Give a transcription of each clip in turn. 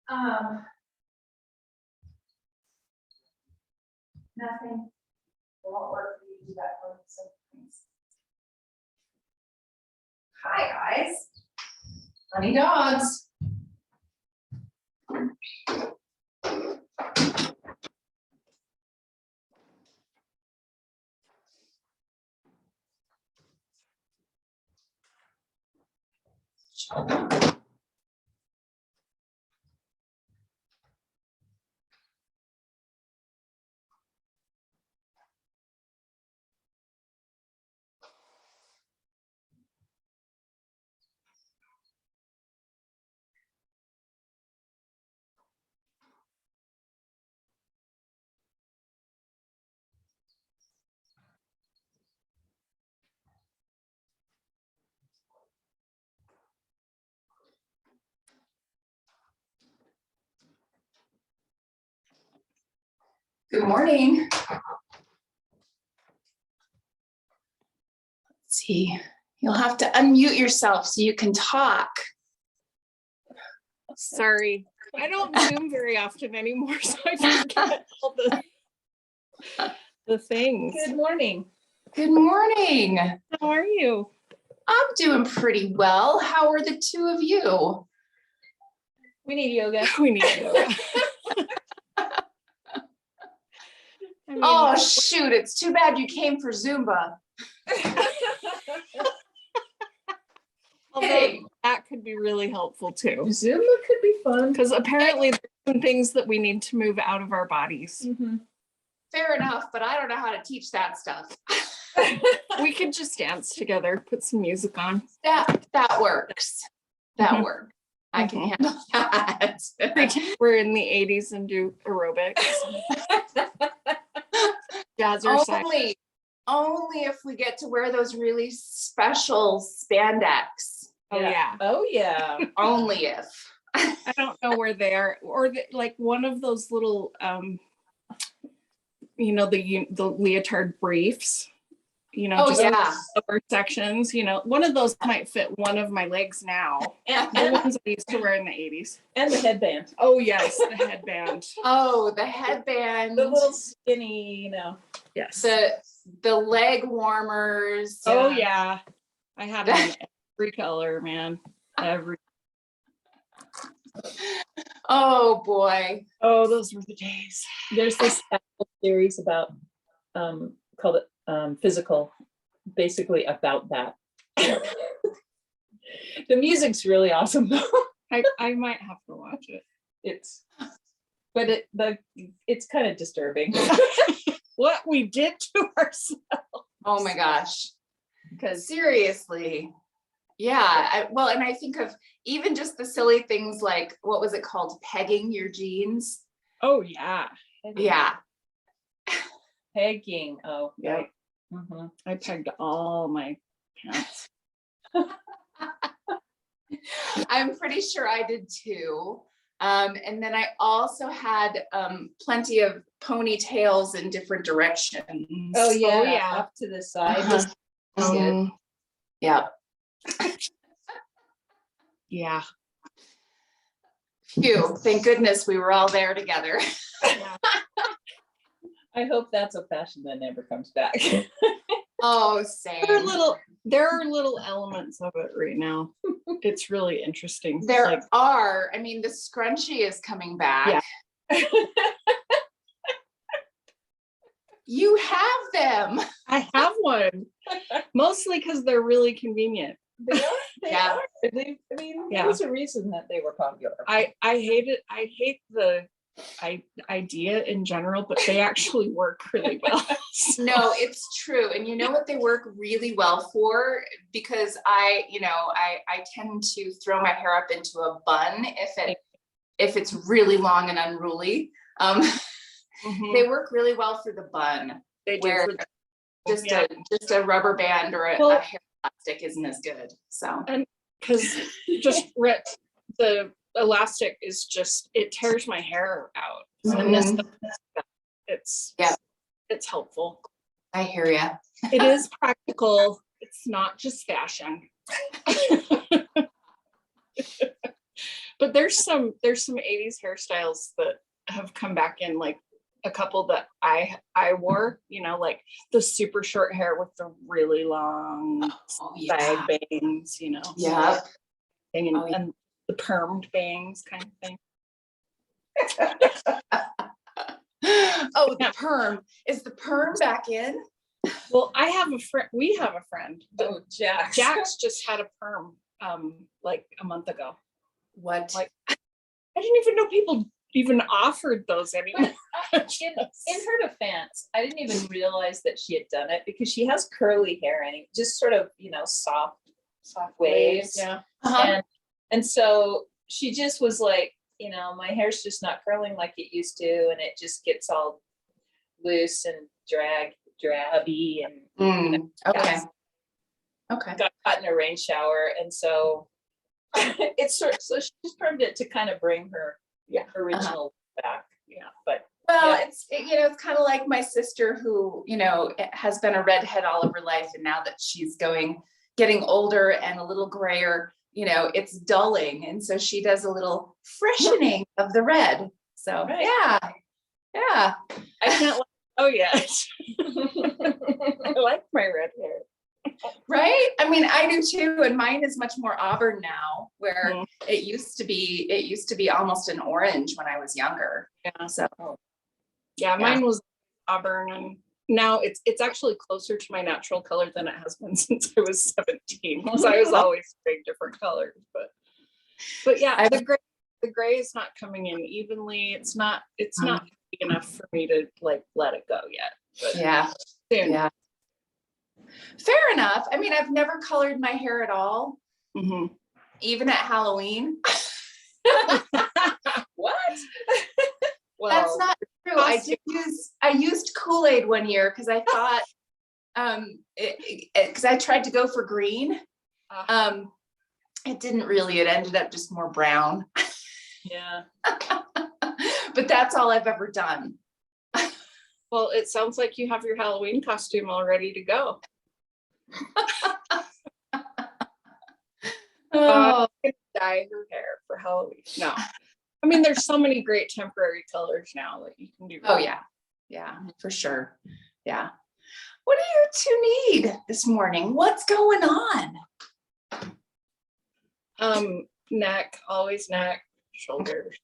Um, Nothing. It won't work for you to do that for me, so thanks. Hi, guys. Funny dogs. Good morning. Let's see, you'll have to unmute yourself so you can talk. Sorry, I don't Zoom very often anymore, so I forget all the things. Good morning. Good morning. How are you? I'm doing pretty well. How are the two of you? We need yoga. We need yoga. I mean, oh, shoot. It's too bad you came for Zumba. Although that could be really helpful too. Zumba could be fun. Because apparently there's some things that we need to move out of our bodies. Mm-hmm. Fair enough, but I don't know how to teach that stuff. We could just dance together, put some music on. That works. That works. I can handle that. Pretend we're in the 80s and do aerobics. Jazzercise. Only if we get to wear those really special spandex. Oh yeah. Oh yeah. Only if. I don't know where they are, or like one of those little, you know, the leotard briefs. You know, oh just yeah, upper sections. You know, one of those might fit one of my legs now. The ones I used to wear in the 80s. And the headband. Oh yes, the headband. oh the headband, The little skinny, you know. Yes. The leg warmers. Oh yeah, I had them in every color, man. Every. Oh boy. Oh, those were the days. There's this Apple series about called it Physical, basically about that. The music's really awesome though. I might have to watch it. It's kind of disturbing. What we did to ourselves. Oh my gosh. Because seriously, yeah. Well, and I think of even just the silly things like, what was it called? Pegging your jeans. Oh yeah. Yeah. Pegging. Oh Yeah. right. Mm-hmm. I pegged all my pants. I'm pretty sure I did too. And then I also had plenty of ponytails in different directions. Oh yeah. Oh, yeah. Up to the side. Uh-huh. Yeah. Yeah. Phew, thank goodness we were all there together. I hope that's a fashion that never comes back. Oh, same. There are little elements of it right now. It's really interesting. There are. I mean, the scrunchie is coming back. Yeah. You have them. I have one. Mostly because they're really convenient. They are. Yeah. I mean, Yeah. there's a reason that they were popular. I hate it. I hate the idea in general, but they actually work really well. No, it's true. And you know what they work really well for? Because I tend to throw my hair up into a bun if it's really long and unruly. They work really well for the bun. They do. Where just a rubber band or a hair plastic isn't as good. So And because the elastic is just, it tears my hair out. And this, it's helpful. I hear ya. It is practical. It's not just fashion. But there's some 80s hairstyles that have come back in, like a couple that I wore, like the super short hair with the really long Oh, side bangs, Yeah. and, Oh, yeah. and the permed bangs kind of thing. Oh, the perm. Is the perm back in? Well, I have a friend, we have a friend. Oh, Jax. Jax just had a perm like a month ago. What? Like, I didn't even know people even offered those anymore. In her defense, I didn't even realize that she had done it because she has curly hair and just sort of, soft waves. Yeah. Uh-huh. And so she just was like, my hair's just not curling like it used to, and it just gets all loose and drabby, and Okay. Okay. got caught in a rain shower, and so so she just permed it to kind of bring her original back. Yeah. But Well, yeah. it's kind of like my sister who, has been a redhead all of her life. And now that she's getting older and a little grayer, it's dulling. And so she does a little freshening of the red. So Right. yeah. I can't. Oh yeah. I like my red hair. Right. I mean, I do too. And mine is much more auburn now, where Mhm. it used to be almost an orange when I was younger. Yeah. So Yeah, mine was auburn, and now it's actually closer to my natural color than it has been since I was 17. Because I was always wearing different colors, but yeah, the gray is not coming in evenly. It's not big enough for me to like let it go yet. But yeah. soon. Yeah. Fair enough. I mean, I've never colored my hair at all, Mhm. even at Halloween. What? Well, That's not true. I used Kool-Aid one year because I thought, because I tried to go for green. It didn't really. It ended up just more brown. Yeah. But that's all I've ever done. well, it sounds like you have your Halloween costume all ready to go. Oh, Dye her hair for Halloween. No, I mean there's so many great temporary colors now that you can do. oh yeah. Yeah, for sure. Yeah. What do you two need this morning? What's going on? Neck, always neck, shoulders.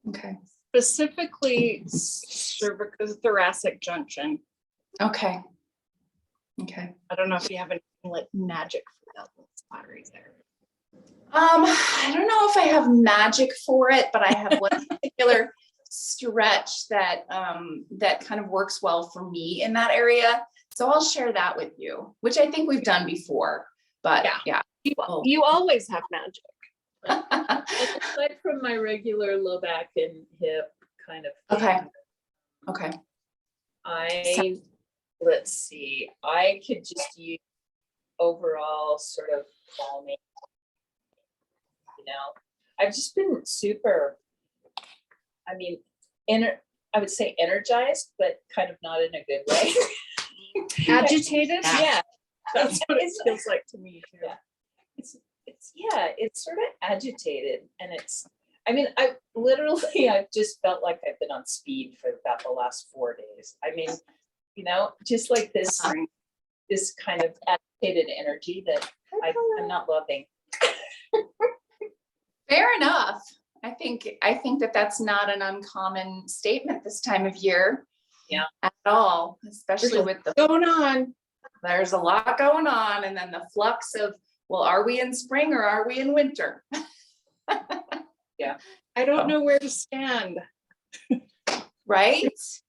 Okay. Specifically cervicothoracic junction. Okay. Okay. I don't know if you have anything like magic for that little spot right there. I don't know if I have magic for it, but I have one particular stretch that kind of works well for me in that area. So I'll share that with you, which I think we've done before. But yeah. You always have magic. Aside from my regular low back and hip kind of Okay. thing, Okay. let's see, I could just use overall sort of calming. I've just been super, I mean, I would say energized, but kind of not in a good way. Agitated? Yeah. That's what it feels like to me too. Yeah. It's sort of agitated, and I've just felt like I've been on speed for about the last 4 days. I mean, just like this kind of agitated energy that I'm not loving. Fair enough. I think that that's not an uncommon statement this time of year. Yeah. At all, especially with Going on. there's a lot going on, and then the flux of, well, are we in spring or are we in winter? Yeah. I don't know where to stand. Right? It's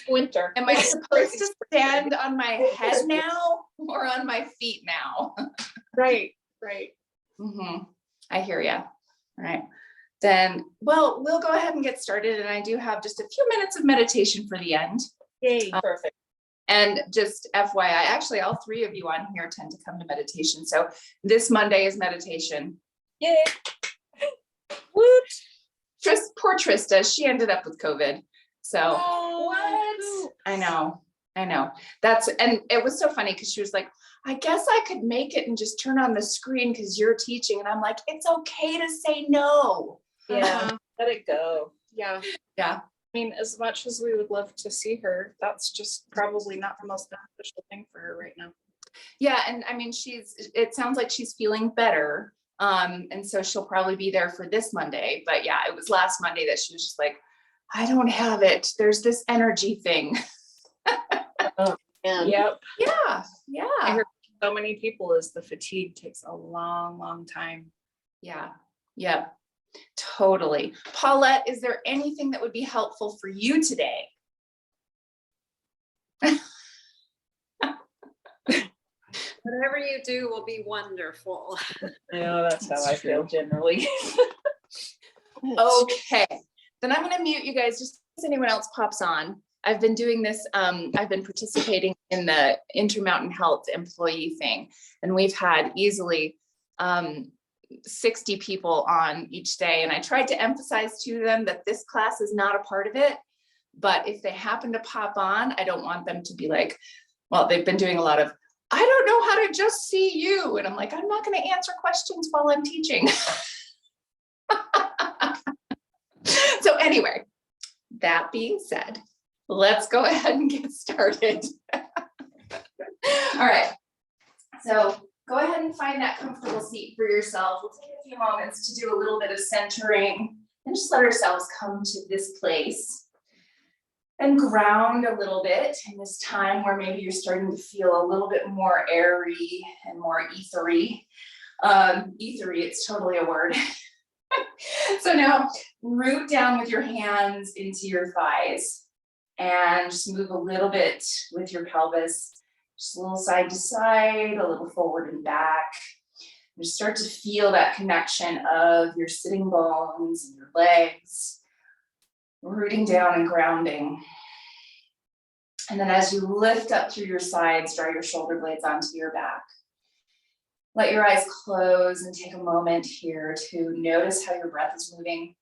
winter. Am I supposed to stand on my head now or on my feet now? Right. Mm-hmm. I hear you. All right. Then, well, we'll go ahead and get started. And I do have just a few minutes of meditation for the end. Yay, perfect. And just FYI, actually, all three of you on here tend to come to meditation. So this Monday is meditation. Yay. Woot. Poor Trista, she ended up with COVID. So What? I know. And it was so funny because she was like, I guess I could make it and just turn on the screen because you're teaching. And I'm like, it's okay to say no. Yeah, let it go. Yeah. Yeah. I mean, as much as we would love to see her, that's just probably not the most beneficial thing for her right now. Yeah, and I mean, it sounds like she's feeling better. And so she'll probably be there for this Monday. But yeah, it was last Monday that she was just like, I don't have it. There's this energy thing. Yep. Yeah, I yeah, heard so many people is the fatigue takes a long, long time. yeah, yeah, totally. Paulette, is there anything that would be helpful for you today? Whatever you do will be wonderful. I know that's how I feel generally. Okay, then I'm gonna mute you guys just as anyone else pops on. I've been doing this, I've been participating in the Intermountain Health employee thing, and we've had easily 60 people on each day. And I tried to emphasize to them that this class is not a part of it. But if they happen to pop on, I don't want them to be like, well, they've been doing a lot of, I don't know how to just see you. And I'm like, I'm not going to answer questions while I'm teaching. So anyway, that being said, let's go ahead and get started. All right. So go ahead and find that comfortable seat for yourself. We'll take a few moments to do a little bit of centering and just let ourselves come to this place and ground a little bit in this time where maybe you're starting to feel a little bit more airy and more ethery. Ethery, it's totally a word. So now root down with your hands into your thighs and just move a little bit with your pelvis, just a little side to side, a little forward and back. And just start to feel that connection of your sitting bones and your legs, rooting down and grounding. And then as you lift up through your sides, draw your shoulder blades onto your back. Let your eyes close and take a moment here to notice how your breath is moving.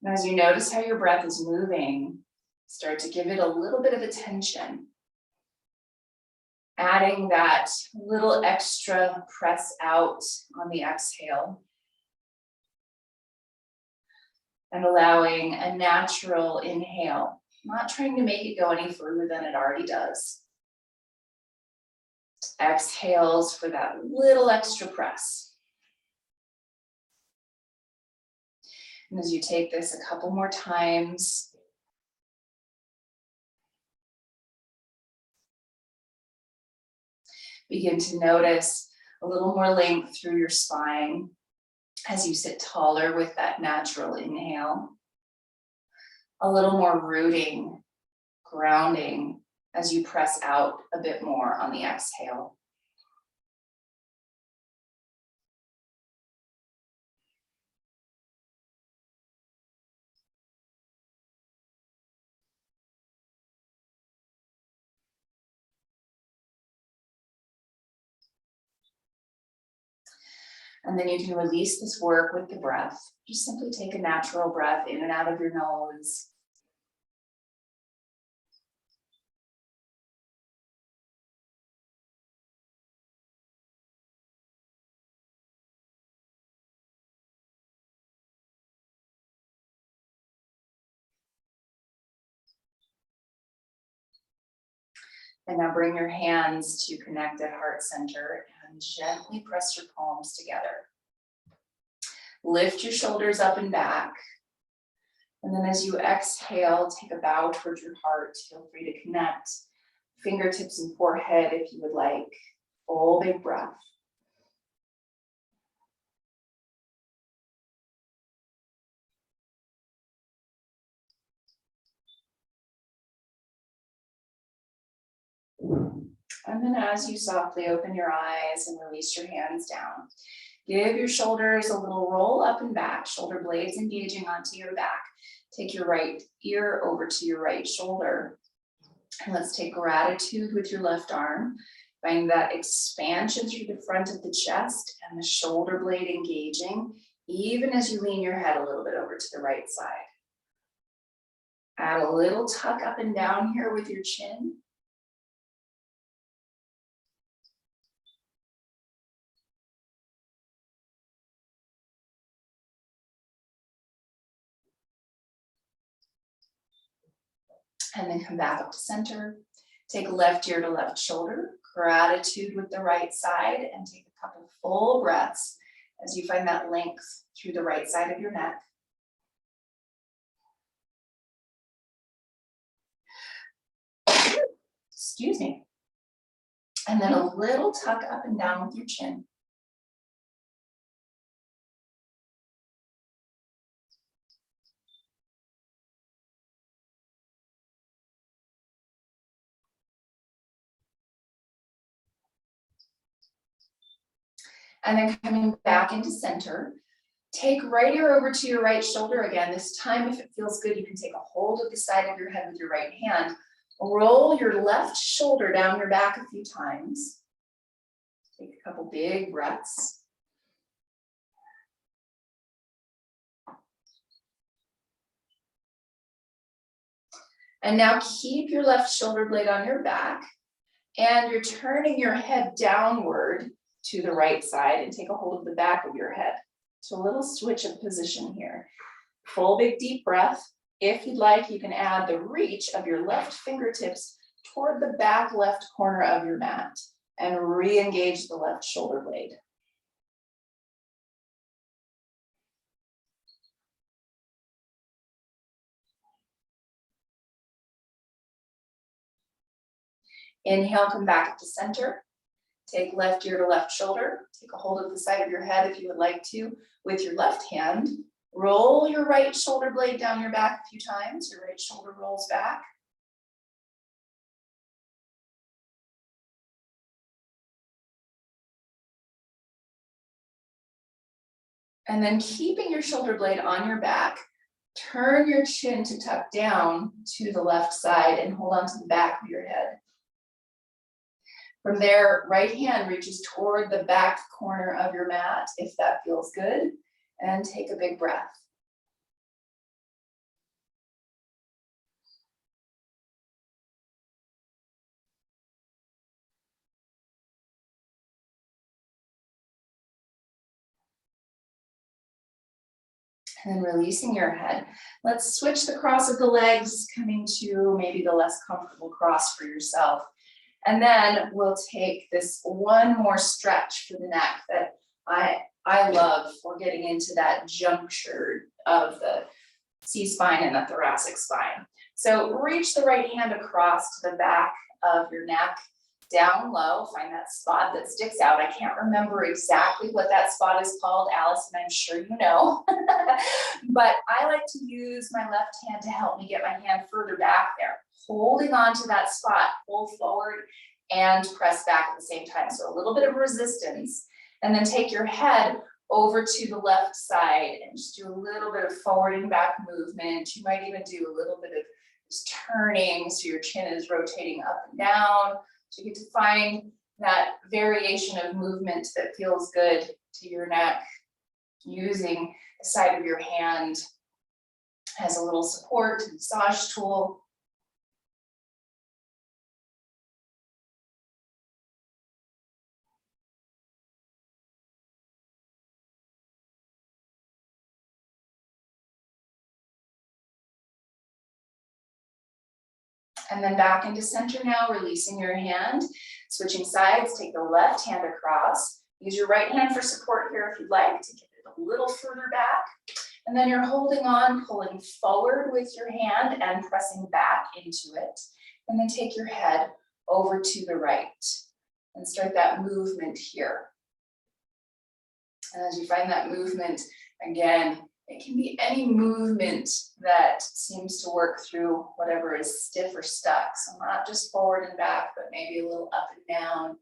And as you notice how your breath is moving, start to give it a little bit of attention. Adding that little extra press out on the exhale. And allowing a natural inhale, not trying to make it go any further than it already does. Exhales for that little extra press. And as you take this a couple more times, begin to notice a little more length through your spine as you sit taller with that natural inhale. A little more rooting, grounding as you press out a bit more on the exhale. And then you can release this work with the breath. Just simply take a natural breath in and out of your nose. And now bring your hands to connect at heart center and gently press your palms together. Lift your shoulders up and back. And then as you exhale, take a bow towards your heart. Feel free to connect fingertips and forehead if you would like. Full big breath. And then as you softly open your eyes and release your hands down, give your shoulders a little roll up and back, shoulder blades engaging onto your back. Take your right ear over to your right shoulder. And let's take gratitude with your left arm. Find that expansion through the front of the chest and the shoulder blade engaging, even as you lean your head a little bit over to the right side. Add a little tuck up and down here with your chin. And then come back up to center. Take left ear to left shoulder, gratitude with the right side, and take a couple full breaths as you find that length through the right side of your neck. Excuse me. And then a little tuck up and down with your chin. And then coming back into center, take right ear over to your right shoulder again. This time, if it feels good, you can take a hold of the side of your head with your right hand. Roll your left shoulder down your back a few times. Take a couple big breaths. And now keep your left shoulder blade on your back, and you're turning your head downward to the right side and take a hold of the back of your head. So a little switch of position here. Full big deep breath. If you'd like, you can add the reach of your left fingertips toward the back left corner of your mat and re-engage the left shoulder blade. Inhale, come back up to center. Take left ear to left shoulder. Take a hold of the side of your head if you would like to with your left hand. Roll your right shoulder blade down your back a few times. Your right shoulder rolls back. And then keeping your shoulder blade on your back, turn your chin to tuck down to the left side and hold on to the back of your head. From there, right hand reaches toward the back corner of your mat, if that feels good, and take a big breath. And then releasing your head. Let's switch the cross of the legs, coming to maybe the less comfortable cross for yourself. And then we'll take this one more stretch for the neck that I love for getting into that juncture of the C-spine and the thoracic spine. So reach the right hand across to the back of your neck, down low, find that spot that sticks out. I can't remember exactly what that spot is called, Allison, I'm sure you know. But I like to use my left hand to help me get my hand further back there. Holding on to that spot, pull forward and press back at the same time. So a little bit of resistance, and then take your head over to the left side and just do a little bit of forward and back movement. You might even do a little bit of just turning, so your chin is rotating up and down. So you get to find that variation of movement that feels good to your neck, using the side of your hand as a little support, massage tool. And then back into center now, releasing your hand, switching sides, take the left hand across. Use your right hand for support here if you'd like to get it a little further back. And then you're holding on, pulling forward with your hand and pressing back into it. And then take your head over to the right and start that movement here. And as you find that movement, again, it can be any movement that seems to work through whatever is stiff or stuck. So not just forward and back, but maybe a little up and down.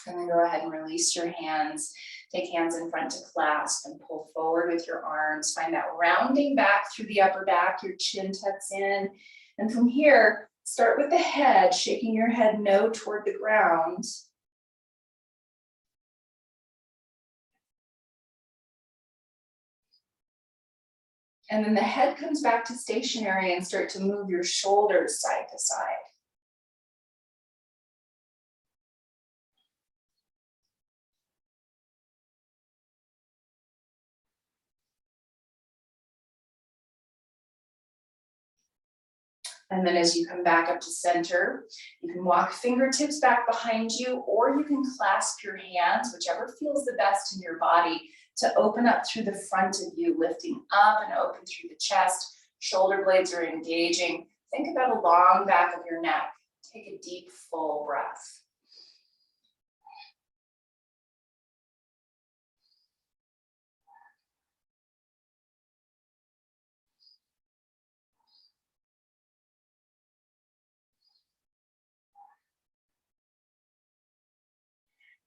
And then go ahead and release your hands. Take hands in front to clasp and pull forward with your arms. Find that rounding back through the upper back, your chin tucks in. And from here, start with the head, shaking your head no toward the ground. And then the head comes back to stationary and start to move your shoulders side to side. And then as you come back up to center, you can walk fingertips back behind you, or you can clasp your hands, whichever feels the best in your body, to open up through the front of you, lifting up and open through the chest. Shoulder blades are engaging. Think about a long back of your neck. Take a deep, full breath.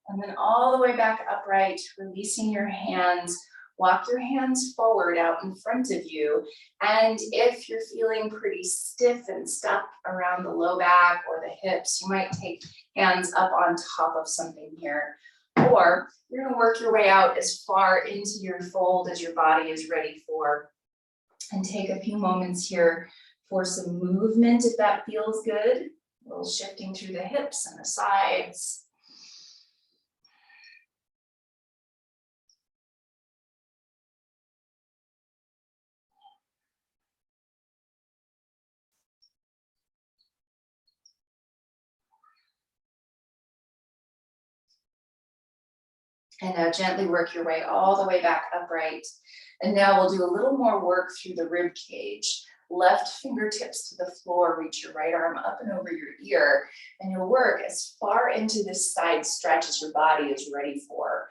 And then all the way back upright, releasing your hands. Walk your hands forward out in front of you. And if you're feeling pretty stiff and stuck around the low back or the hips, you might take hands up on top of something here. Or you're going to work your way out as far into your fold as your body is ready for. And take a few moments here for some movement if that feels good. A little shifting through the hips and the sides. And now gently work your way all the way back upright. And now we'll do a little more work through the rib cage. Left fingertips to the floor, reach your right arm up and over your ear, and you'll work as far into this side stretch as your body is ready for.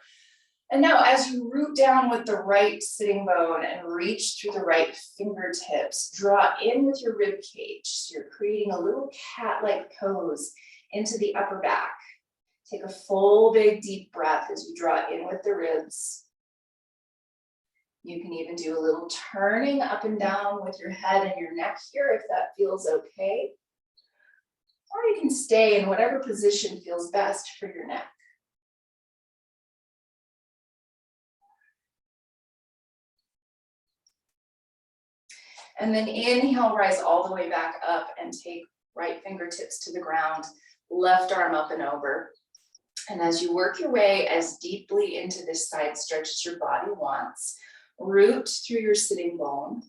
And now as you root down with the right sitting bone and reach through the right fingertips, draw in with your rib cage. So you're creating a little cat-like pose into the upper back. Take a full, big, deep breath as you draw in with the ribs. You can even do a little turning up and down with your head and your neck here if that feels okay. Or you can stay in whatever position feels best for your neck. And then inhale, rise all the way back up and take right fingertips to the ground, left arm up and over. And as you work your way as deeply into this side stretch as your body wants, root through your sitting bone,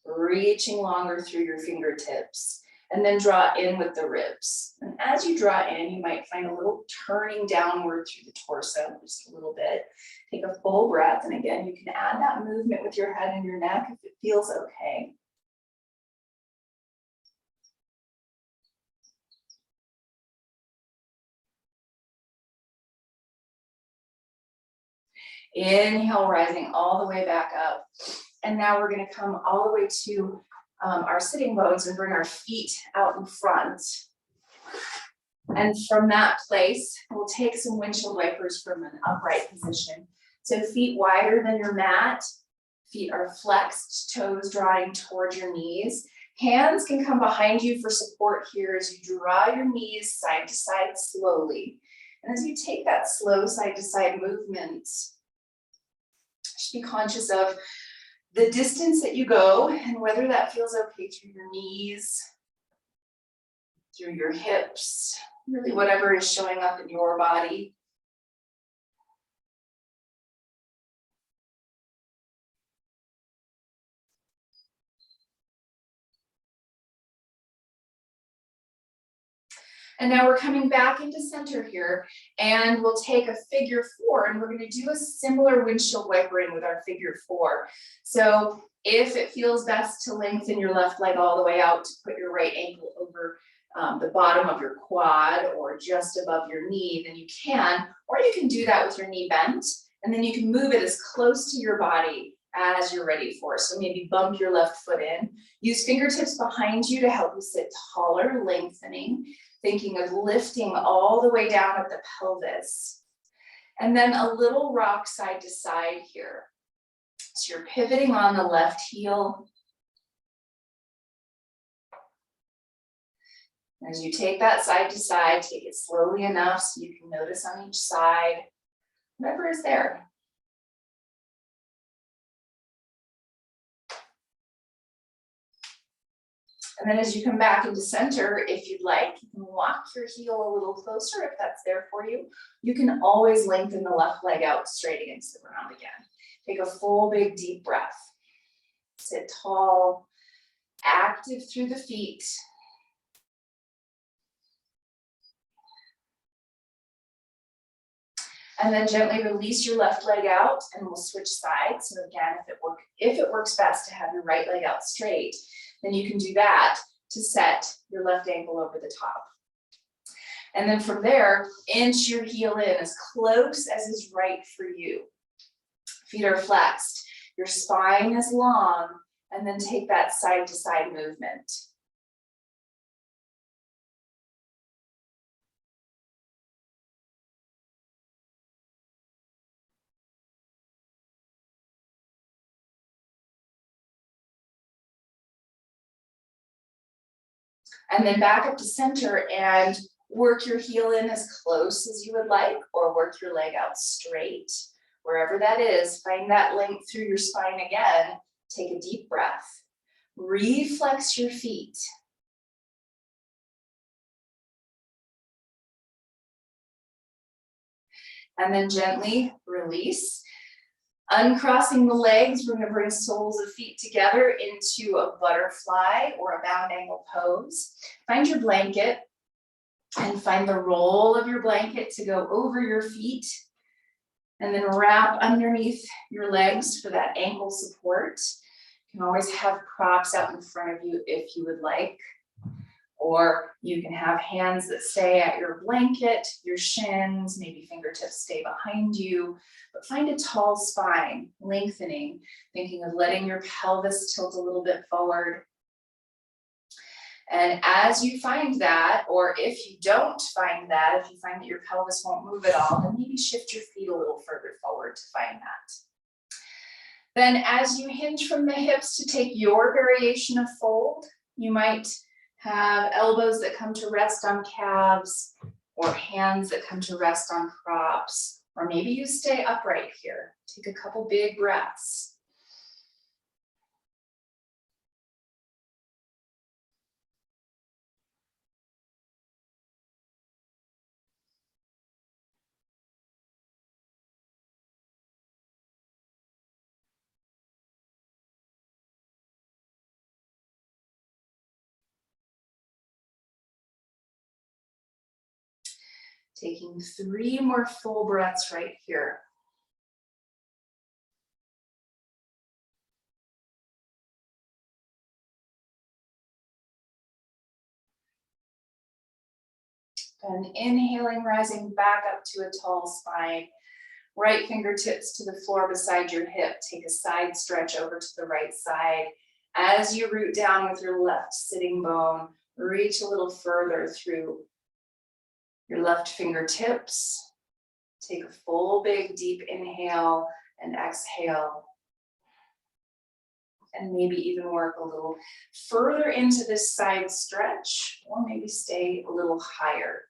reaching longer through your fingertips, and then draw in with the ribs. And as you draw in, you might find a little turning downward through the torso, just a little bit. Take a full breath. And again, you can add that movement with your head and your neck if it feels okay. Inhale, rising all the way back up. And now we're going to come all the way to our sitting bones and bring our feet out in front. And from that place, we'll take some windshield wipers from an upright position. So feet wider than your mat, feet are flexed, toes drawing towards your knees. Hands can come behind you for support here as you draw your knees side to side slowly. And as you take that slow side to side movement, just be conscious of the distance that you go and whether that feels okay through your knees, through your hips, really whatever is showing up in your body. And now we're coming back into center here, and we'll take a figure four, and we're going to do a similar windshield wipering with our figure four. So if it feels best to lengthen your left leg all the way out, to put your right ankle over the bottom of your quad or just above your knee, then you can, or you can do that with your knee bent, and then you can move it as close to your body as you're ready for. So maybe bump your left foot in. Use fingertips behind you to help you sit taller, lengthening. thinking of lifting all the way down at the pelvis. And then a little rock side to side here. So you're pivoting on the left heel. As you take that side to side, take it slowly enough so you can notice on each side whatever is there. And then as you come back into center, if you'd like, you can walk your heel a little closer if that's there for you. You can always lengthen the left leg out straight against the ground again. Take a full, big, deep breath. Sit tall, active through the feet. And then gently release your left leg out and we'll switch sides. So again, if it works best to have your right leg out straight, then you can do that to set your left ankle over the top. And then from there, inch your heel in as close as is right for you. Feet are flexed, your spine is long, and then take that side to side movement. And then back up to center and work your heel in as close as you would like, or work your leg out straight. Wherever that is, find that length through your spine again. Take a deep breath. Reflex your feet. And then gently release. Uncrossing the legs, we're going to bring soles of feet together into a butterfly or a bound angle pose. Find your blanket and find the roll of your blanket to go over your feet, and then wrap underneath your legs for that ankle support. You can always have props out in front of you if you would like, or you can have hands that stay at your blanket, your shins, maybe fingertips stay behind you. But find a tall spine, lengthening, thinking of letting your pelvis tilt a little bit forward. And as you find that, or if you don't find that, if you find that your pelvis won't move at all, then maybe shift your feet a little further forward to find that. Then as you hinge from the hips to take your variation of fold, you might have elbows that come to rest on calves, or hands that come to rest on props. Or maybe you stay upright here. Take a couple big breaths. Taking 3 more full breaths right here. And inhaling, rising back up to a tall spine. Right fingertips to the floor beside your hip. Take a side stretch over to the right side. As you root down with your left sitting bone, reach a little further through your left fingertips. Take a full, big, deep inhale and exhale. And maybe even work a little further into this side stretch, or maybe stay a little higher.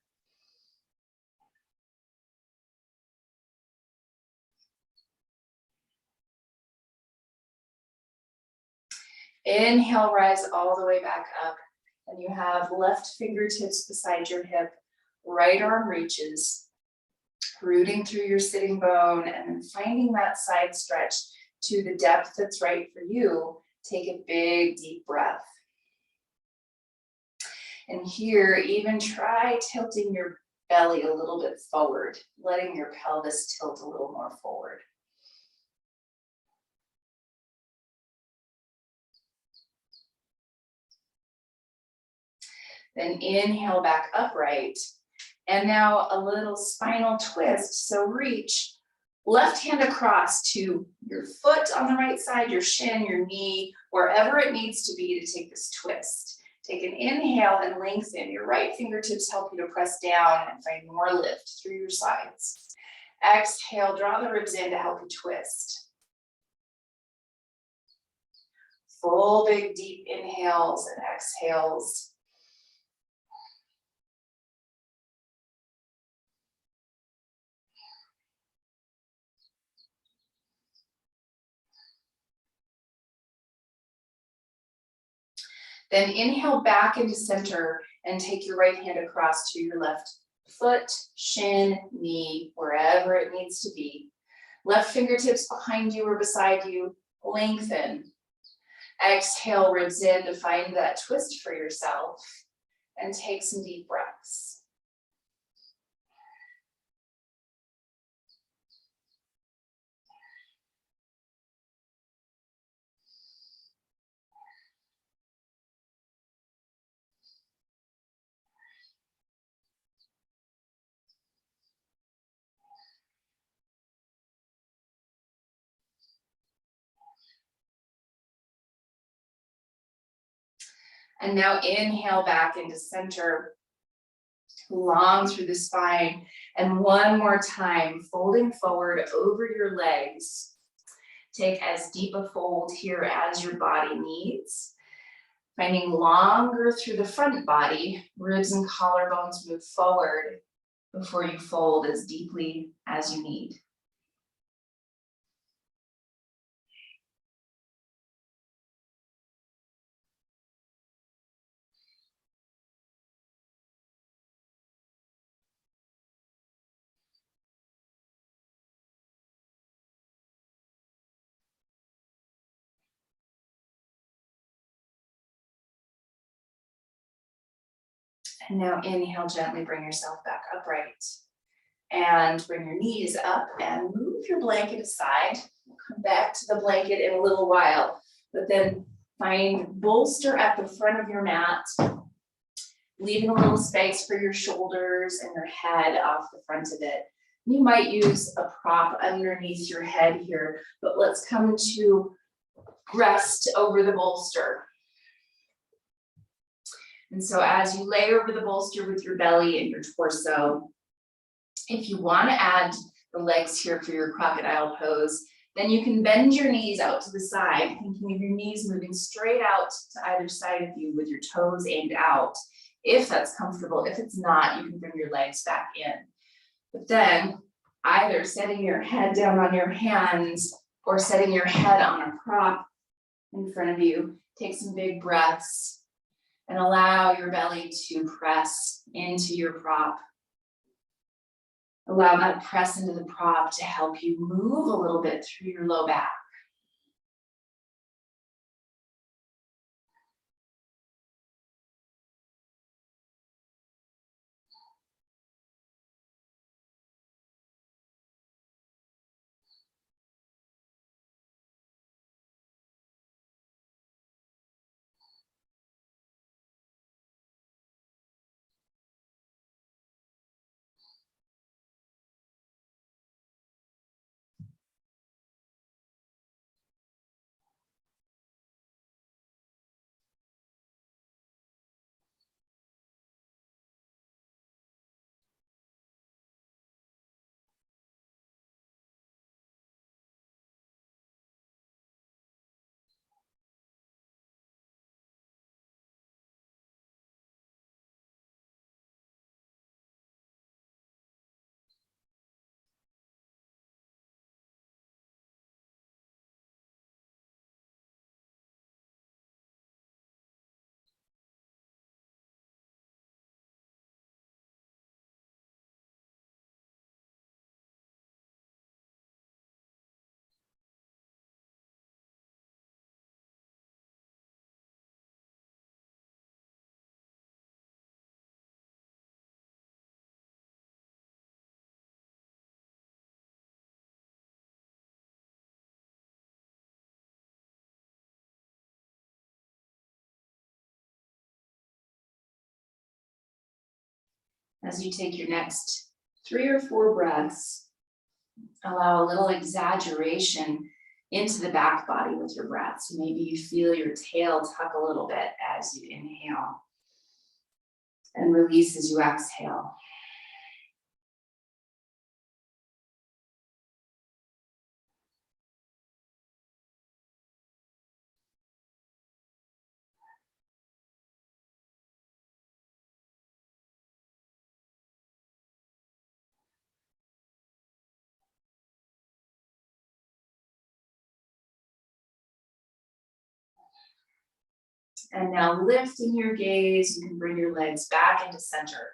Inhale, rise all the way back up. And you have left fingertips beside your hip, right arm reaches, rooting through your sitting bone, and then finding that side stretch to the depth that's right for you. Take a big, deep breath. And here, even try tilting your belly a little bit forward, letting your pelvis tilt a little more forward. Then inhale back upright. And now a little spinal twist. So reach left hand across to your foot on the right side, your shin, your knee, wherever it needs to be to take this twist. Take an inhale and lengthen. Your right fingertips help you to press down and find more lift through your sides. Exhale, draw the ribs in to help you twist. Full big deep inhales and exhales. Then inhale back into center and take your right hand across to your left foot, shin, knee, wherever it needs to be. Left fingertips behind you or beside you, lengthen. Exhale, ribs in to find that twist for yourself and take some deep breaths. And now inhale back into center, long through the spine. And one more time, folding forward over your legs. Take as deep a fold here as your body needs. Finding longer through the front body, ribs and collarbones move forward before you fold as deeply as you need. And now inhale, gently bring yourself back upright. And bring your knees up and move your blanket aside. We'll come back to the blanket in a little while, but then find bolster at the front of your mat, leaving a little space for your shoulders and your head off the front of it. You might use a prop underneath your head here, but let's come to rest over the bolster. And so as you lay over the bolster with your belly and your torso, if you want to add the legs here for your crocodile pose, then you can bend your knees out to the side, thinking of your knees moving straight out to either side of you with your toes aimed out. If that's comfortable, if it's not, you can bring your legs back in. But then either setting your head down on your hands or setting your head on a prop in front of you, take some big breaths and allow your belly to press into your prop. Allow that press into the prop to help you move a little bit through your low back. As you take your next 3 or 4 breaths, allow a little exaggeration into the back body with your breath. So maybe you feel your tail tuck a little bit as you inhale and release as you exhale. And now lifting your gaze, you can bring your legs back into center.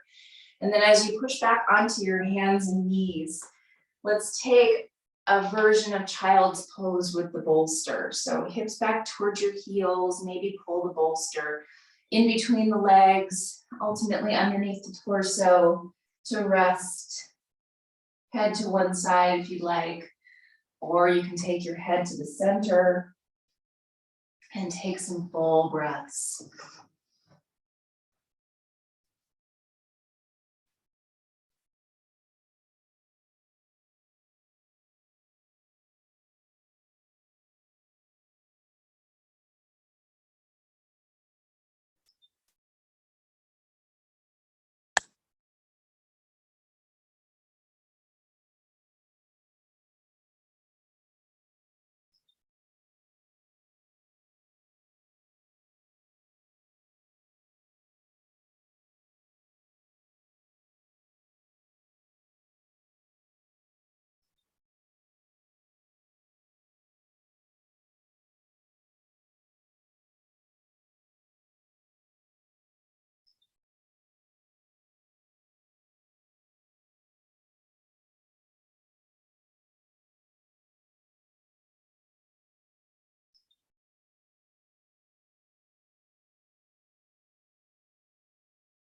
And then as you push back onto your hands and knees, let's take a version of child's pose with the bolster. So hips back towards your heels, maybe pull the bolster in between the legs, ultimately underneath the torso to rest. Head to one side if you'd like, or you can take your head to the center and take some full breaths.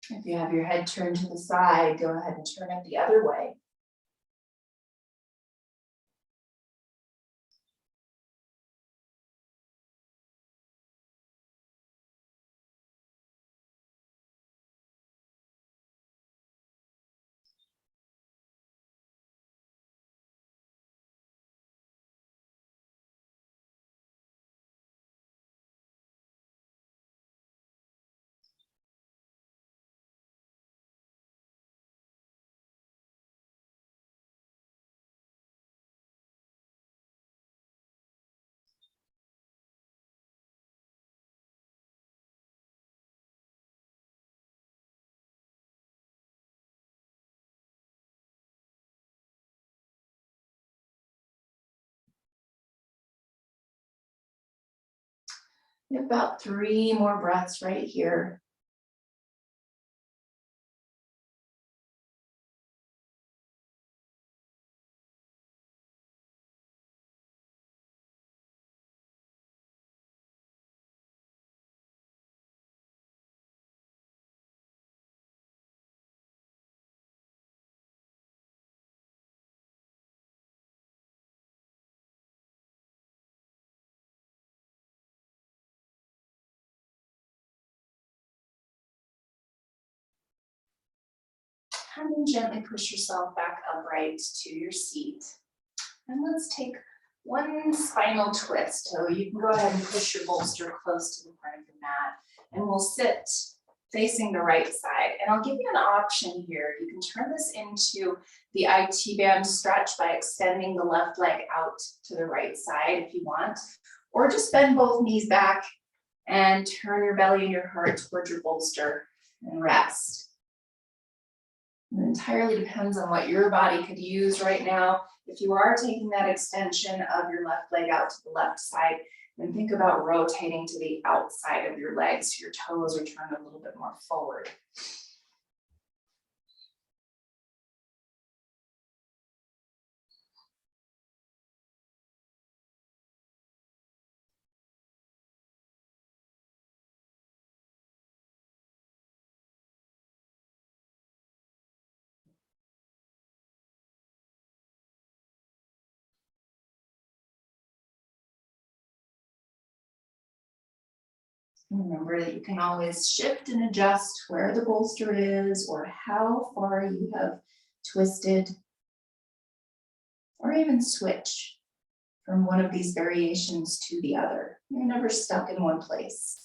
If you have your head turned to the side, go ahead and turn it the other way. About 3 more breaths right here. And then gently push yourself back upright to your seat. And let's take one spinal twist. So you can go ahead and push your bolster close to the front of the mat. And we'll sit facing the right side. And I'll give you an option here. You can turn this into the IT band stretch by extending the left leg out to the right side if you want. Or just bend both knees back and turn your belly and your heart towards your bolster and rest. It entirely depends on what your body could use right now. If you are taking that extension of your left leg out to the left side, then think about rotating to the outside of your legs so your toes are turned a little bit more forward. Remember that you can always shift and adjust where the bolster is or how far you have twisted, or even switch from one of these variations to the other. You're never stuck in one place.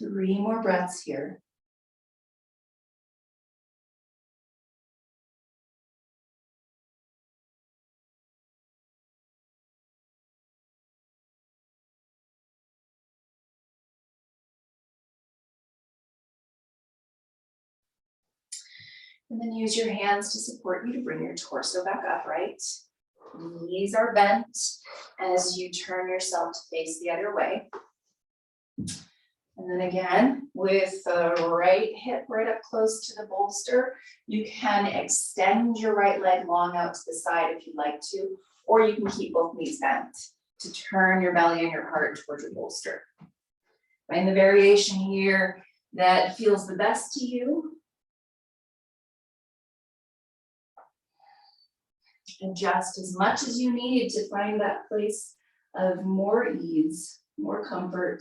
Three more breaths here. And then use your hands to support you to bring your torso back upright. Knees are bent as you turn yourself to face the other way. And then again, with the right hip right up close to the bolster, you can extend your right leg long out to the side if you'd like to, or you can keep both knees bent to turn your belly and your heart towards your bolster. Find the variation here that feels the best to you. Adjust as much as you need to find that place of more ease, more comfort.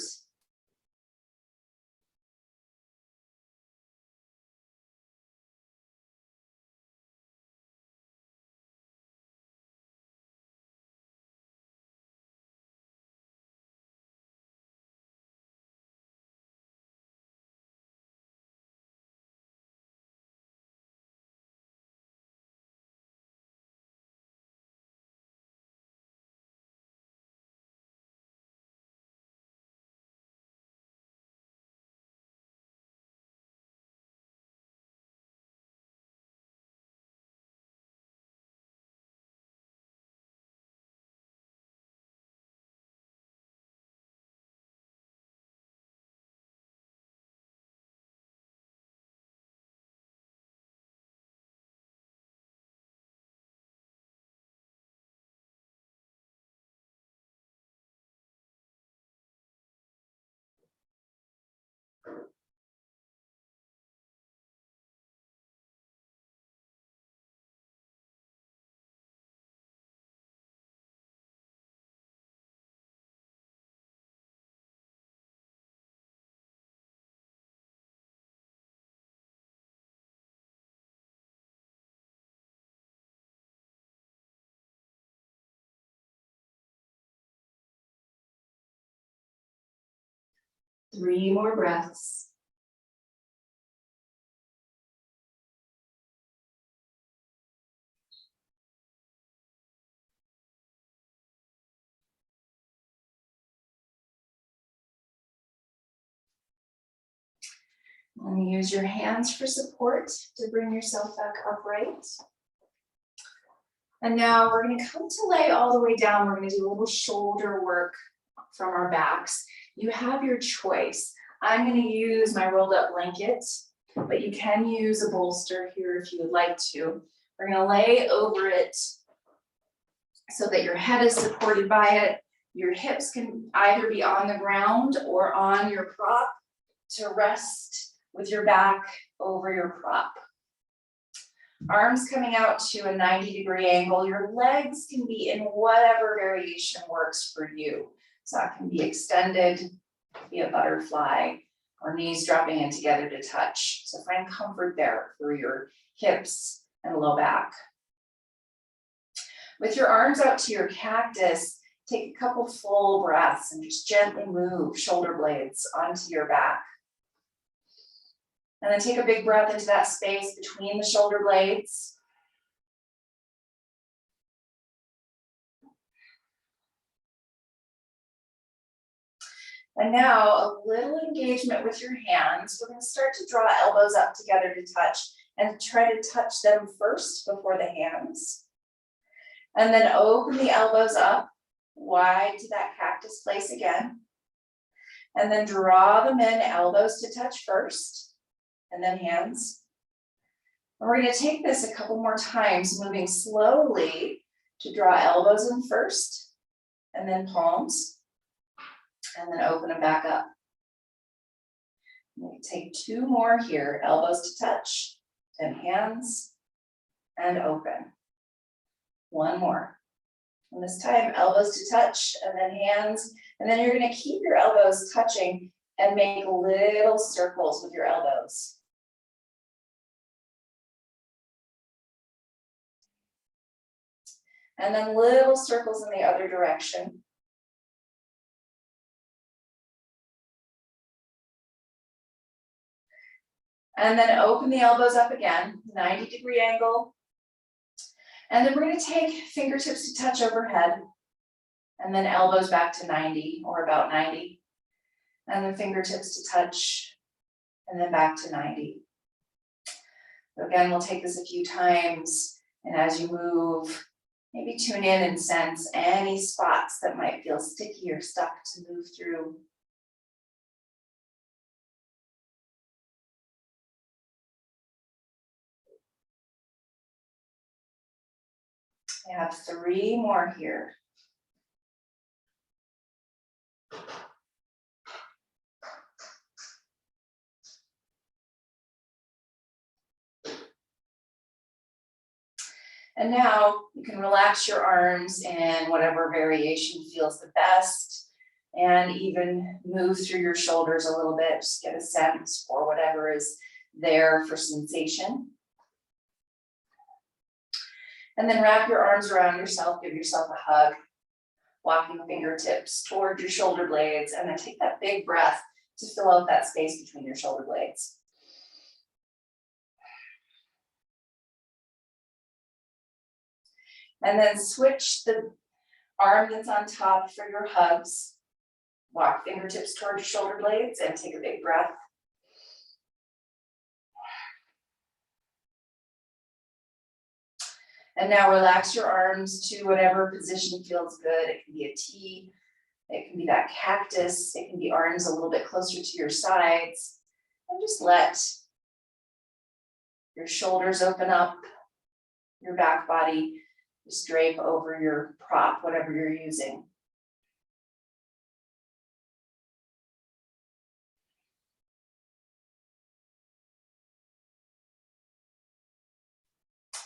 Three more breaths. And use your hands for support to bring yourself back upright. And now we're going to come to lay all the way down. We're going to do a little shoulder work from our backs. You have your choice. I'm going to use my rolled up blanket, but you can use a bolster here if you would like to. We're going to lay over it so that your head is supported by it. Your hips can either be on the ground or on your prop to rest with your back over your prop. Arms coming out to a 90-degree angle. Your legs can be in whatever variation works for you. So that can be extended be a butterfly, or knees dropping in together to touch. So find comfort there through your hips and low back. With your arms out to your cactus, take a couple full breaths and just gently move shoulder blades onto your back. And then take a big breath into that space between the shoulder blades. And now a little engagement with your hands. We're going to start to draw elbows up together to touch and try to touch them first before the hands. And then open the elbows up wide to that cactus place again. And then draw them in, elbows to touch first, and then hands. And we're going to take this a couple more times, moving slowly to draw elbows in first, and then palms, and then open them back up. We take two more here, elbows to touch, and hands, and open. One more. And this time, elbows to touch, and then hands, and then you're going to keep your elbows touching and make little circles with your elbows. And then little circles in the other direction. And then open the elbows up again, 90-degree angle. And then we're going to take fingertips to touch overhead, and then elbows back to 90 or about 90. And then fingertips to touch, and then back to 90. So again, we'll take this a few times, and as you move, maybe tune in and sense any spots that might feel sticky or stuck to move through. I have 3 more here. And now you can relax your arms in whatever variation feels the best, and even move through your shoulders a little bit, just get a sense for whatever is there for sensation. And then wrap your arms around yourself, give yourself a hug, walking fingertips toward your shoulder blades, and then take that big breath to fill out that space between your shoulder blades. And then switch the arm that's on top for your hugs. Walk fingertips toward your shoulder blades and take a big breath. And now relax your arms to whatever position feels good. It can be a T, it can be that cactus, it can be arms a little bit closer to your sides. And just let your shoulders open up, your back body just drape over your prop, whatever you're using.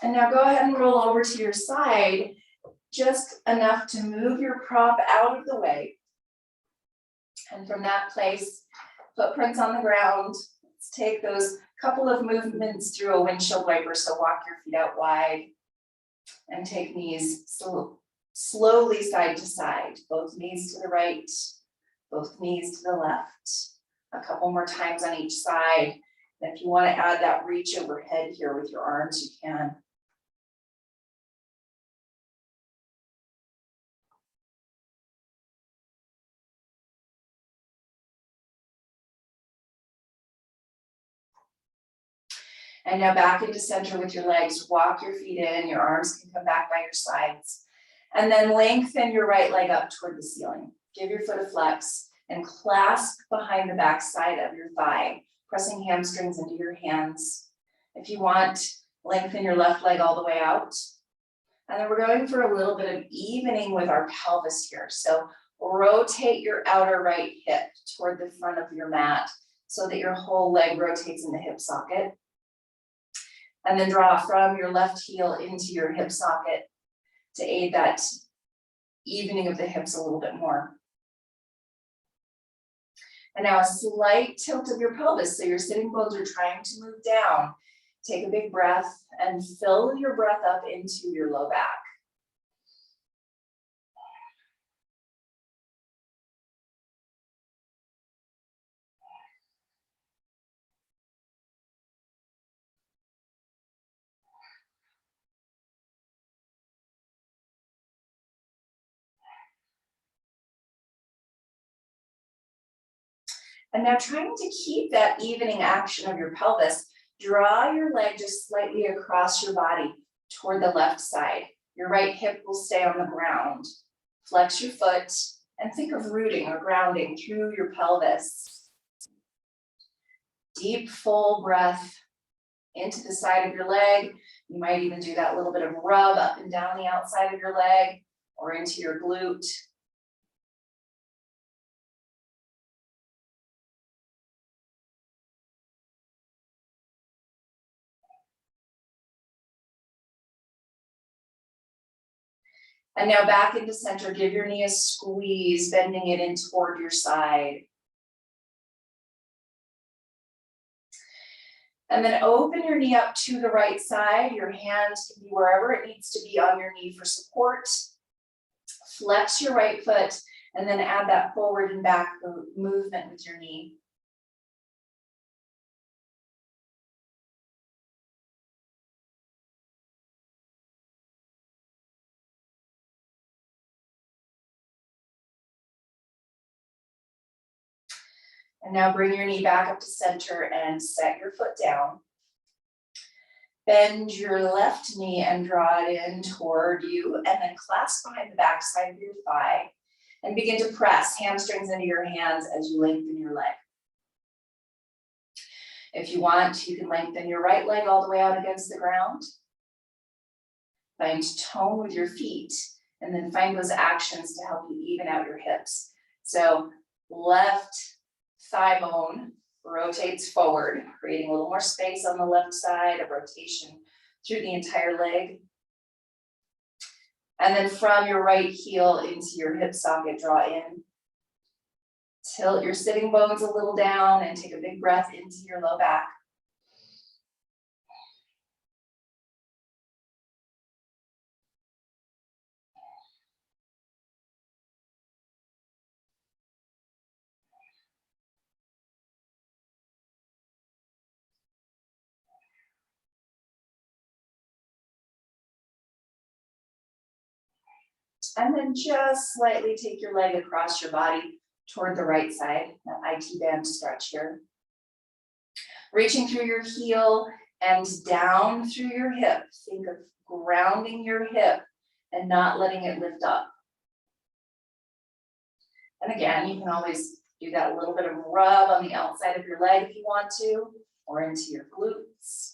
And now go ahead and roll over to your side, just enough to move your prop out of the way. And from that place, footprints on the ground, let's take those couple of movements through a windshield wiper. So walk your feet out wide and take knees slowly side to side, both knees to the right, both knees to the left. A couple more times on each side. And if you want to add that reach overhead here with your arms, you can. And now back into center with your legs. Walk your feet in, your arms can come back by your sides. And then lengthen your right leg up toward the ceiling. Give your foot a flex and clasp behind the back side of your thigh, pressing hamstrings into your hands. If you want, lengthen your left leg all the way out. And then we're going for a little bit of evening with our pelvis here. So rotate your outer right hip toward the front of your mat so that your whole leg rotates in the hip socket. And then draw from your left heel into your hip socket to aid that evening of the hips a little bit more. And now a slight tilt of your pelvis, so your sitting bones are trying to move down. Take a big breath and fill your breath up into your low back. And now trying to keep that evening action of your pelvis, draw your leg just slightly across your body toward the left side. Your right hip will stay on the ground. Flex your foot and think of rooting or grounding through your pelvis. Deep, full breath into the side of your leg. You might even do that little bit of rub up and down the outside of your leg or into your glute. And now back into center, give your knee a squeeze, bending it in toward your side. And then open your knee up to the right side. Your hand can be wherever it needs to be on your knee for support. Flex your right foot and then add that forward and back movement with your knee. And now bring your knee back up to center and set your foot down. Bend your left knee and draw it in toward you, and then clasp behind the back side of your thigh and begin to press hamstrings into your hands as you lengthen your leg. If you want, you can lengthen your right leg all the way out against the ground. Find tone with your feet, and then find those actions to help you even out your hips. So left thigh bone rotates forward, creating a little more space on the left side, a rotation through the entire leg. And then from your right heel into your hip socket, draw in. Tilt your sitting bones a little down and take a big breath into your low back. And then just slightly take your leg across your body toward the right side, that IT band stretch here. Reaching through your heel and down through your hip. Think of grounding your hip and not letting it lift up. And again, you can always do that little bit of rub on the outside of your leg if you want to, or into your glutes.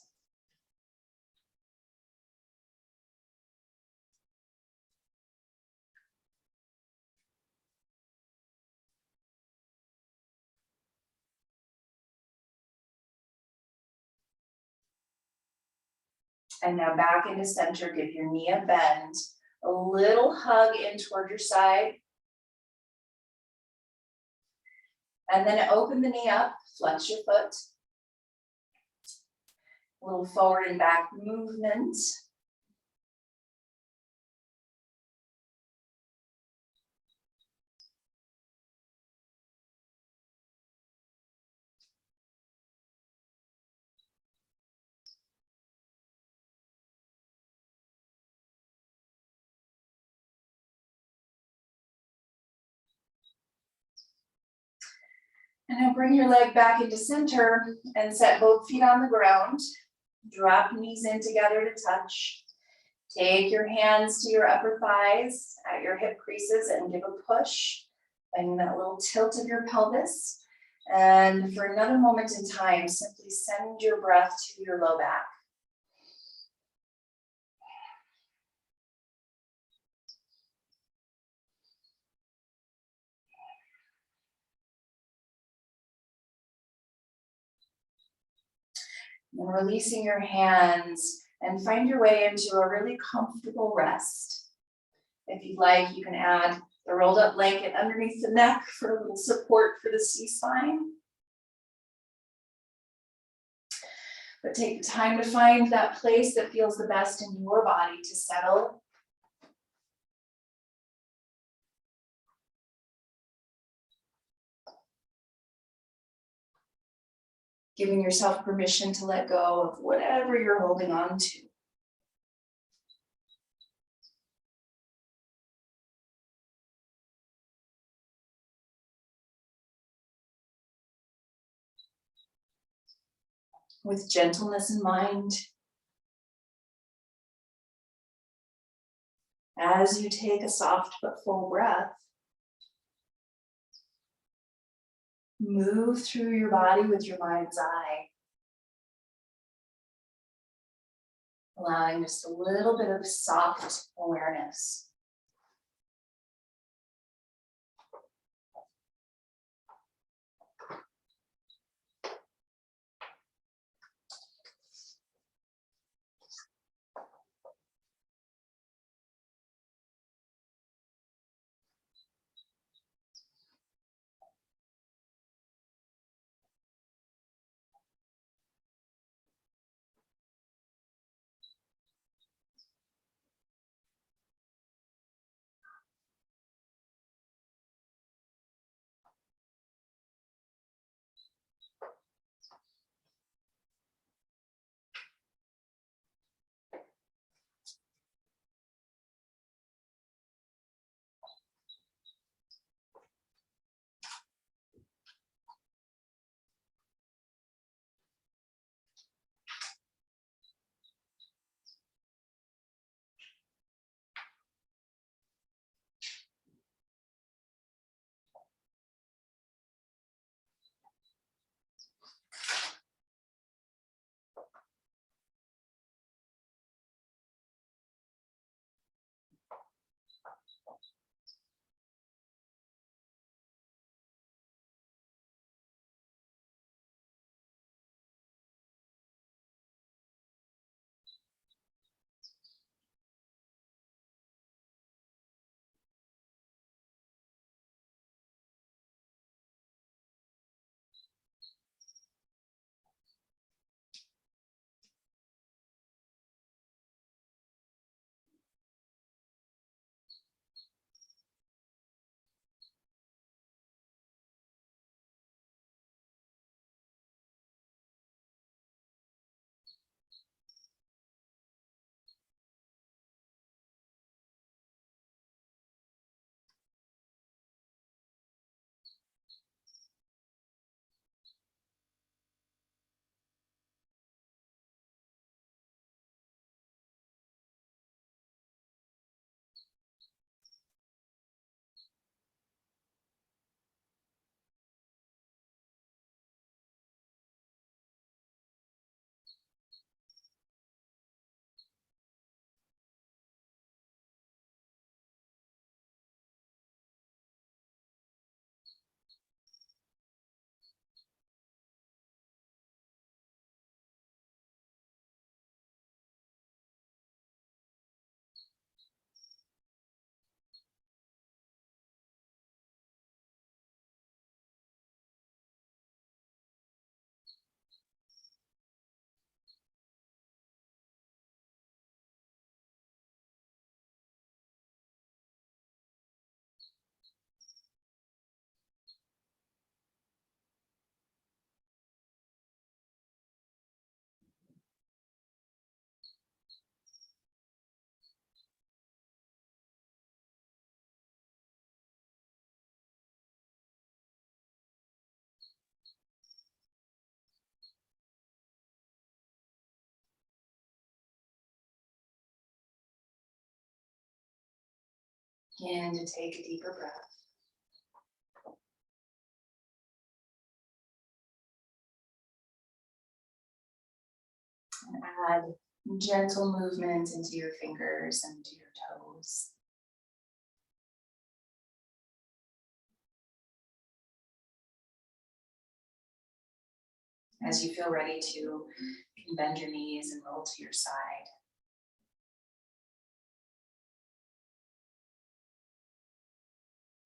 And now back into center, give your knee a bend, a little hug in toward your side. And then open the knee up, flex your foot. A little forward and back movement. And now bring your leg back into center and set both feet on the ground. Drop knees in together to touch. Take your hands to your upper thighs at your hip creases and give a push. Finding that little tilt of your pelvis. And for another moment in time, simply send your breath to your low back. And releasing your hands and find your way into a really comfortable rest. If you'd like, you can add The rolled up blanket underneath the neck for a little support for the C-spine. But take the time to find that place that feels the best in your body to settle. Giving yourself permission to let go of whatever you're holding on to. With gentleness in mind, as you take a soft but full breath, move through your body with your mind's eye, allowing just a little bit of soft awareness. Begin to take a deeper breath. And add gentle movement into your fingers and to your toes. As you feel ready to, you can bend your knees and roll to your side.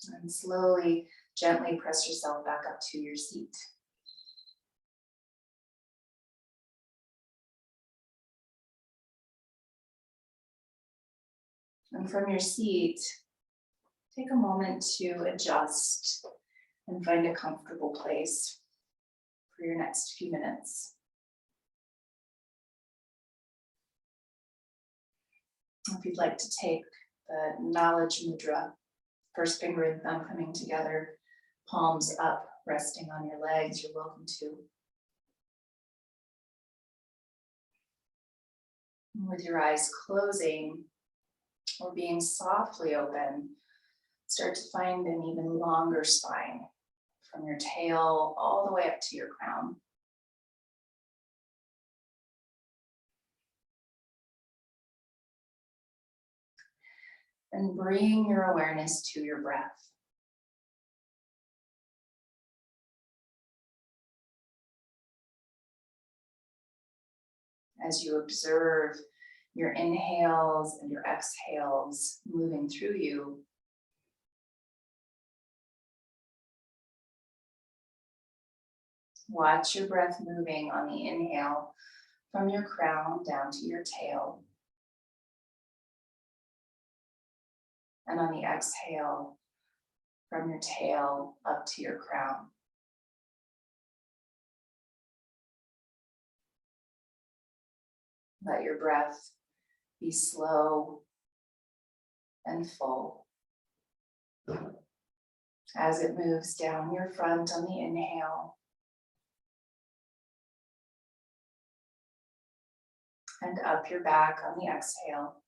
And slowly, gently press yourself back up to your seat. And from your seat, take a moment to adjust and find a comfortable place for your next few minutes. If you'd like to take the Knowledge Mudra, first finger and thumb coming together, palms up, resting on your legs, you're welcome to. And with your eyes closing or being softly open, start to find an even longer spine from your tail all the way up to your crown. And bring your awareness to your breath. As you observe your inhales and your exhales moving through you, watch your breath moving on the inhale from your crown down to your tail. And on the exhale, from your tail up to your crown. Let your breath be slow and full. As it moves down your front on the inhale and up your back on the exhale.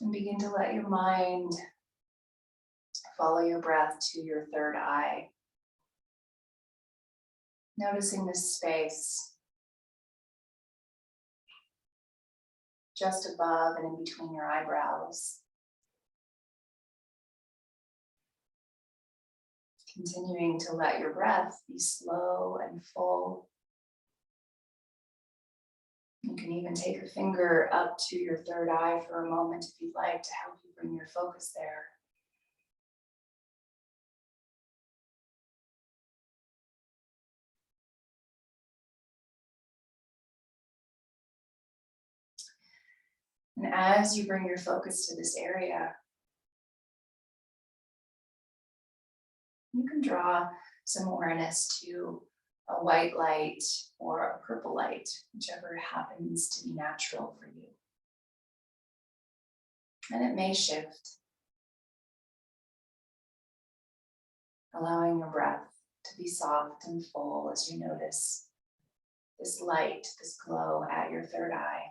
And begin to let your mind follow your breath to your third eye. Noticing this space just above and in between your eyebrows. Continuing to let your breath be slow and full. You can even take a finger up to your third eye for a moment if you'd like to help you bring your focus there. And as you bring your focus to this area, you can draw some awareness to a white light or a purple light, whichever happens to be natural for you. And it may shift, allowing your breath to be soft and full as you notice this light, this glow at your third eye.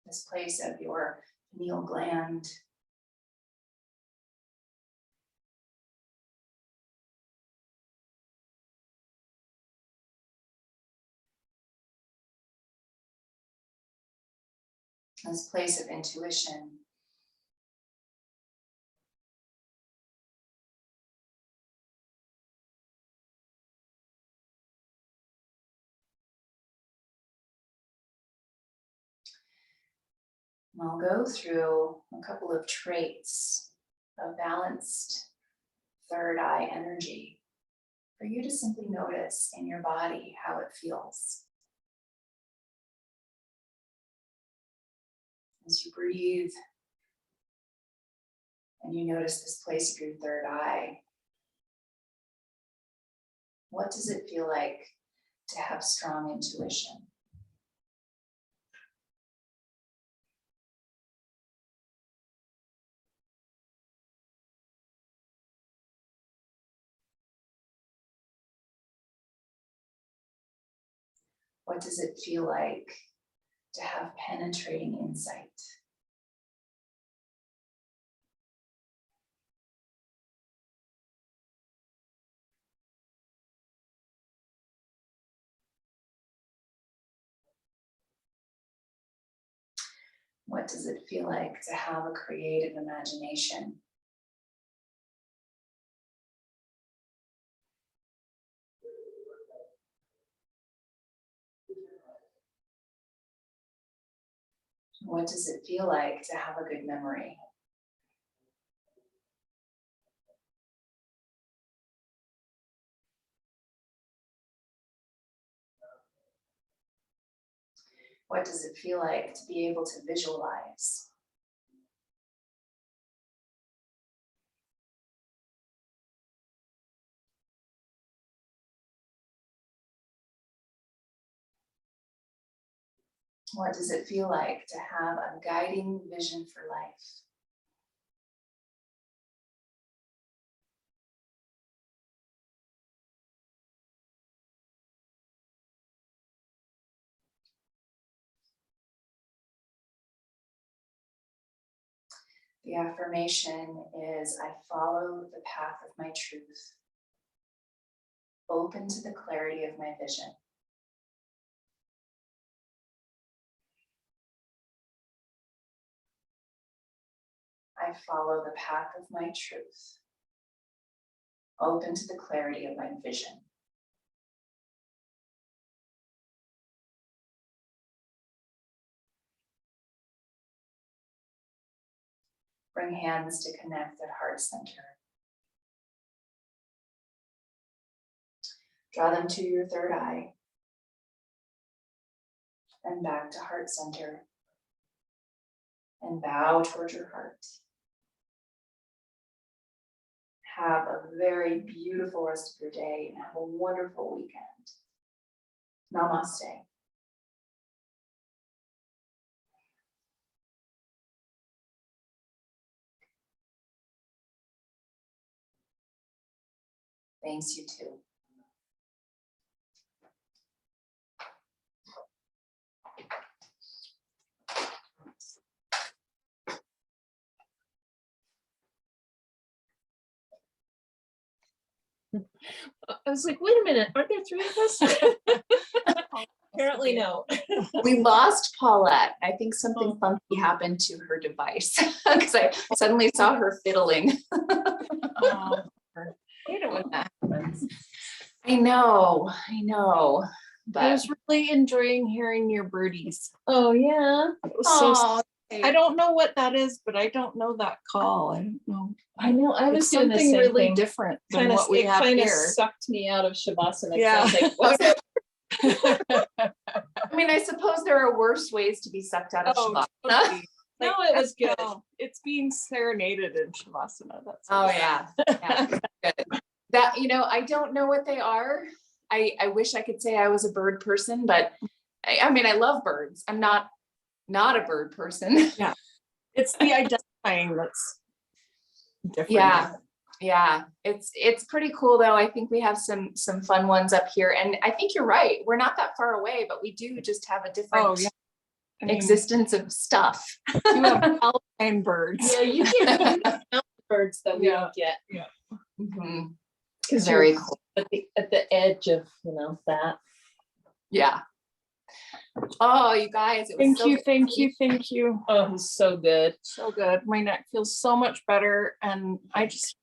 This place of your pineal gland. This place of intuition. And I'll go through a couple of traits of balanced third eye energy for you to simply notice in your body how it feels. As you breathe and you notice this place of your third eye, what does it feel like to have strong intuition? What does it feel like to have penetrating insight. What does it feel like to have a creative imagination? What does it feel like to have a good memory? What does it feel like to be able to visualize? What does it feel like to have a guiding vision for life? The affirmation is, I follow the path of my truth, open to the clarity of my vision. I follow the path of my truth, open to the clarity of my vision. Bring hands to connect at heart center. Draw them to your third eye and back to heart center. And bow towards your heart. Have a very beautiful rest of your day and have a wonderful weekend. Namaste. Thanks, you too. I was like, wait a minute, aren't there 3 of us? Apparently no. We lost Paulette. I think something funky happened to her device because I suddenly saw her fiddling. Oh, I hate it when that happens. I know, I but was really enjoying hearing your birdies. Oh, yeah. It was so Aw, I don't know what that is, but I don't know that call. I don't know. I know, I was It's doing the something same really thing. different than Kind of, what we it have kind of here. sucked me out of Shavasana. 'Cause Yeah. I was like, what's that? I mean, I suppose there are worse ways to be sucked out of Shavasana. Totally. No, it was good. No, it's being serenaded in Shavasana. That's Oh yeah, yeah, good. That, I don't know what they are. I wish I could say I was a bird person, but I mean, I love birds. I'm not a bird person. It's the identifying that's different. Yeah. It's pretty cool though. I think we have some fun ones up here, and I think you're right. We're not that far away, but we do just have a different Oh yeah. I mean, existence of stuff. you have alpine birds. Yeah, you get birds that we Yeah. don't get. Mhm. Because Very you're cool. at the edge of, that. Yeah. Oh, you guys, it was Thank you. Oh, it was so good. So good. My neck feels so much better, and I just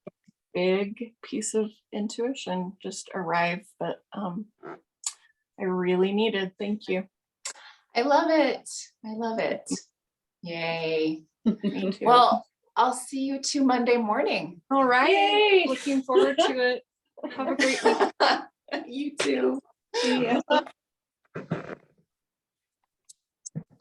big piece of intuition just arrived that I really needed. Thank you. I love it. Yay. Me too. Well, I'll see you 2 Monday morning. all right. Yay. Looking forward to it. Have a great week. You too. See ya.